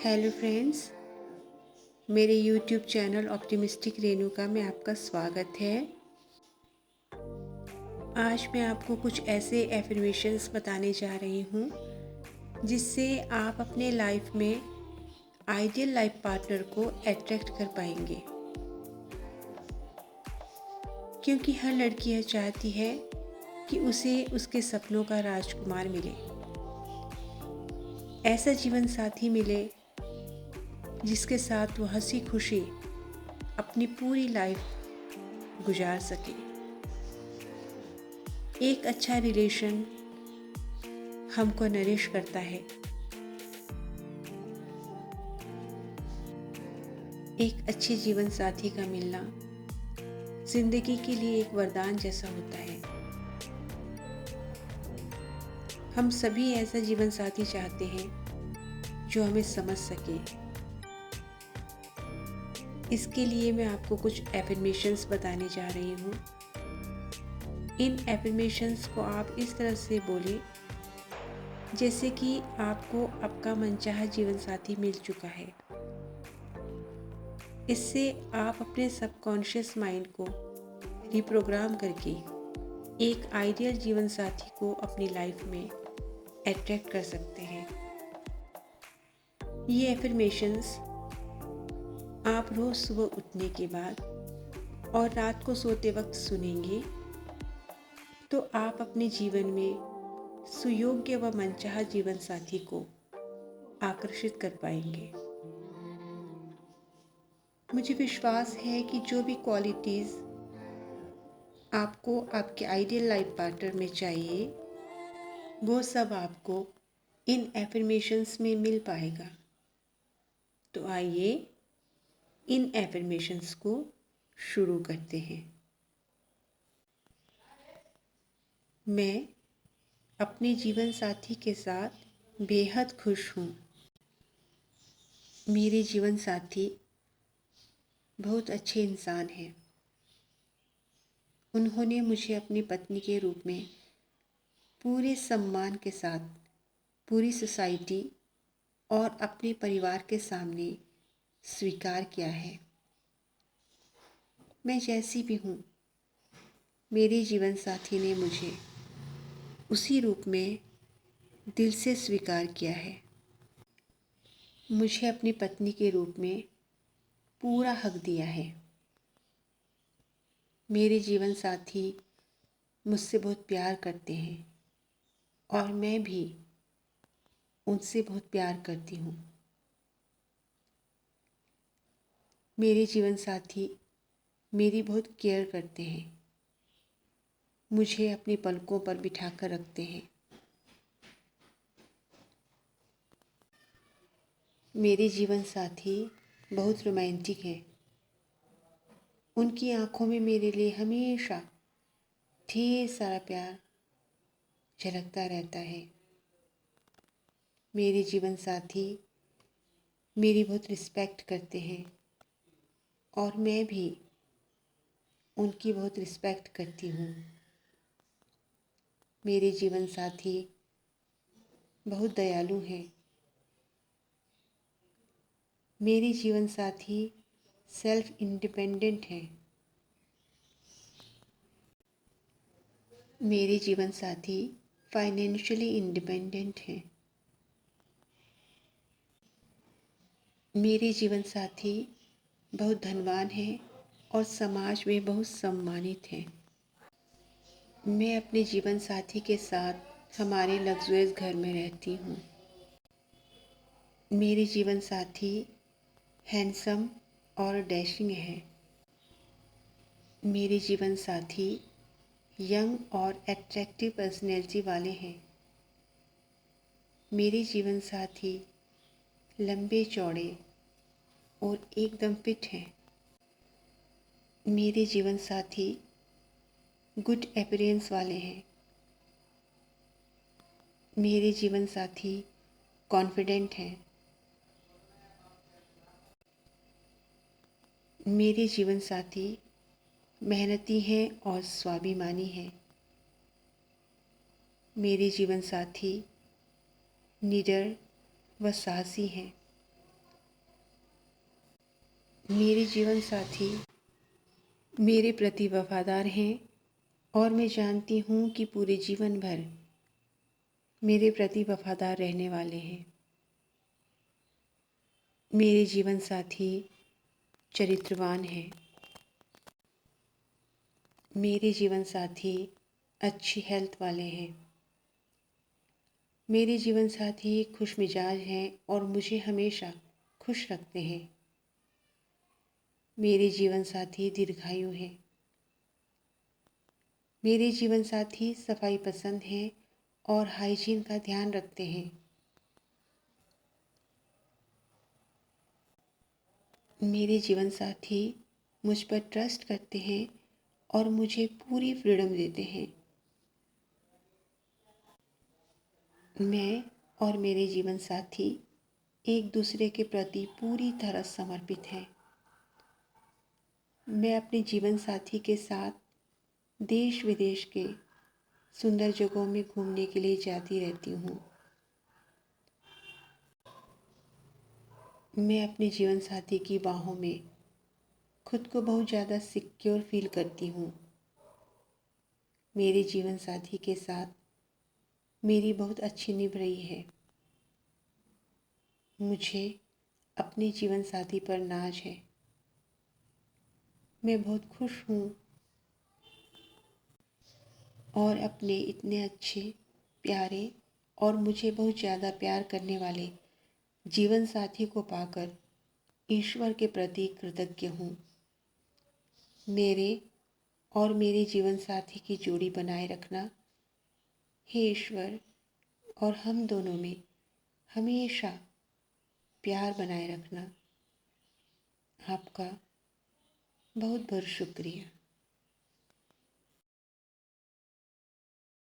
Hello friends, मेरे YouTube channel optimistic Renuka में आपका स्वागत है। आज मैं आपको कुछ ऐसे एफर्मेशंस बताने जा रही हूँ जिससे आप अपने लाइफ में आइडियल लाइफ पार्टनर को अट्रैक्ट कर पाएंगे, क्योंकि हर लड़की यह चाहती है कि उसे उसके सपनों का राजकुमार मिले, ऐसा जीवन साथी मिले जिसके साथ वो हंसी खुशी अपनी पूरी लाइफ गुजार सके। एक अच्छा रिलेशन हमको नरिश करता है। एक अच्छे जीवन साथी का मिलना जिंदगी के लिए एक वरदान जैसा होता है। हम सभी ऐसा जीवन साथी चाहते हैं जो हमें समझ सके। इसके लिए मैं आपको कुछ एफर्मेशंस बताने जा रही हूँ। इन एफर्मेशंस को आप इस तरह से बोलें जैसे कि आपको आपका मनचाहा जीवन साथी मिल चुका है। इससे आप अपने सबकॉन्शियस माइंड को रिप्रोग्राम करके एक आइडियल जीवन साथी को अपनी लाइफ में अट्रैक्ट कर सकते हैं। ये एफर्मेशंस आप रोज़ सुबह उठने के बाद और रात को सोते वक्त सुनेंगे तो आप अपने जीवन में सुयोग्य व मनचाहा जीवन साथी को आकर्षित कर पाएंगे। मुझे विश्वास है कि जो भी क्वालिटीज़ आपको आपके आइडियल लाइफ पार्टनर में चाहिए वो सब आपको इन एफर्मेशंस में मिल पाएगा। तो आइए इन एफर्मेशंस को शुरू करते हैं। मैं अपने जीवन साथी के साथ बेहद खुश हूँ। मेरे जीवन साथी बहुत अच्छे इंसान हैं। उन्होंने मुझे अपनी पत्नी के रूप में पूरे सम्मान के साथ पूरी सोसाइटी और अपने परिवार के सामने स्वीकार किया है। मैं जैसी भी हूँ, मेरे जीवन साथी ने मुझे उसी रूप में दिल से स्वीकार किया है। मुझे अपनी पत्नी के रूप में पूरा हक दिया है। मेरे जीवन साथी मुझसे बहुत प्यार करते हैं और मैं भी उनसे बहुत प्यार करती हूँ। मेरे जीवन साथी मेरी बहुत केयर करते हैं, मुझे अपनी पलकों पर बिठाकर रखते हैं। मेरे जीवन साथी बहुत रोमांटिक हैं। उनकी आँखों में मेरे लिए हमेशा ढेर सारा प्यार झलकता रहता है। मेरे जीवन साथी मेरी बहुत रिस्पेक्ट करते हैं और मैं भी उनकी बहुत रिस्पेक्ट करती हूँ। मेरे जीवन साथी बहुत दयालु हैं। मेरे जीवन साथी सेल्फ इंडिपेंडेंट हैं। मेरे जीवन साथी फाइनेंशियली इंडिपेंडेंट हैं। मेरे जीवन साथी बहुत धनवान हैं और समाज में बहुत सम्मानित हैं। मैं अपने जीवन साथी के साथ हमारे लग्जरियस घर में रहती हूँ। मेरे जीवन साथी हैंडसम और डैशिंग है। मेरे जीवन साथी यंग और एट्रैक्टिव पर्सनैलिटी वाले हैं। मेरे जीवन साथी लंबे चौड़े और एकदम फिट हैं। मेरे जीवन साथी गुड अपीयरेंस वाले हैं। मेरे जीवन साथी कॉन्फिडेंट हैं। मेरे जीवन साथी मेहनती हैं और स्वाभिमानी हैं। मेरे जीवन साथी निडर व साहसी हैं। मेरे जीवन साथी मेरे प्रति वफादार हैं और मैं जानती हूँ कि पूरे जीवन भर मेरे प्रति वफादार रहने वाले हैं। मेरे जीवन साथी चरित्रवान हैं। मेरे जीवन साथी अच्छी हेल्थ वाले हैं। मेरे जीवन साथी खुश मिजाज हैं और मुझे हमेशा खुश रखते हैं। मेरे जीवन साथी दीर्घायु हैं। मेरे जीवन साथी सफाई पसंद हैं और हाइजीन का ध्यान रखते हैं। मेरे जीवन साथी मुझ पर ट्रस्ट करते हैं और मुझे पूरी फ्रीडम देते हैं। मैं और मेरे जीवन साथी एक दूसरे के प्रति पूरी तरह समर्पित हैं। मैं अपने जीवन साथी के साथ देश विदेश के सुंदर जगहों में घूमने के लिए जाती रहती हूँ। मैं अपने जीवन साथी की बाहों में खुद को बहुत ज़्यादा सिक्योर फील करती हूँ। मेरे जीवन साथी के साथ मेरी बहुत अच्छी निभ रही है। मुझे अपने जीवन साथी पर नाज है। मैं बहुत खुश हूँ और अपने इतने अच्छे, प्यारे और मुझे बहुत ज़्यादा प्यार करने वाले जीवन साथी को पाकर ईश्वर के प्रति कृतज्ञ हूँ। मेरे और मेरे जीवन साथी की जोड़ी बनाए रखना, हे ईश्वर, और हम दोनों में हमेशा प्यार बनाए रखना। आपका बहुत बहुत शुक्रिया।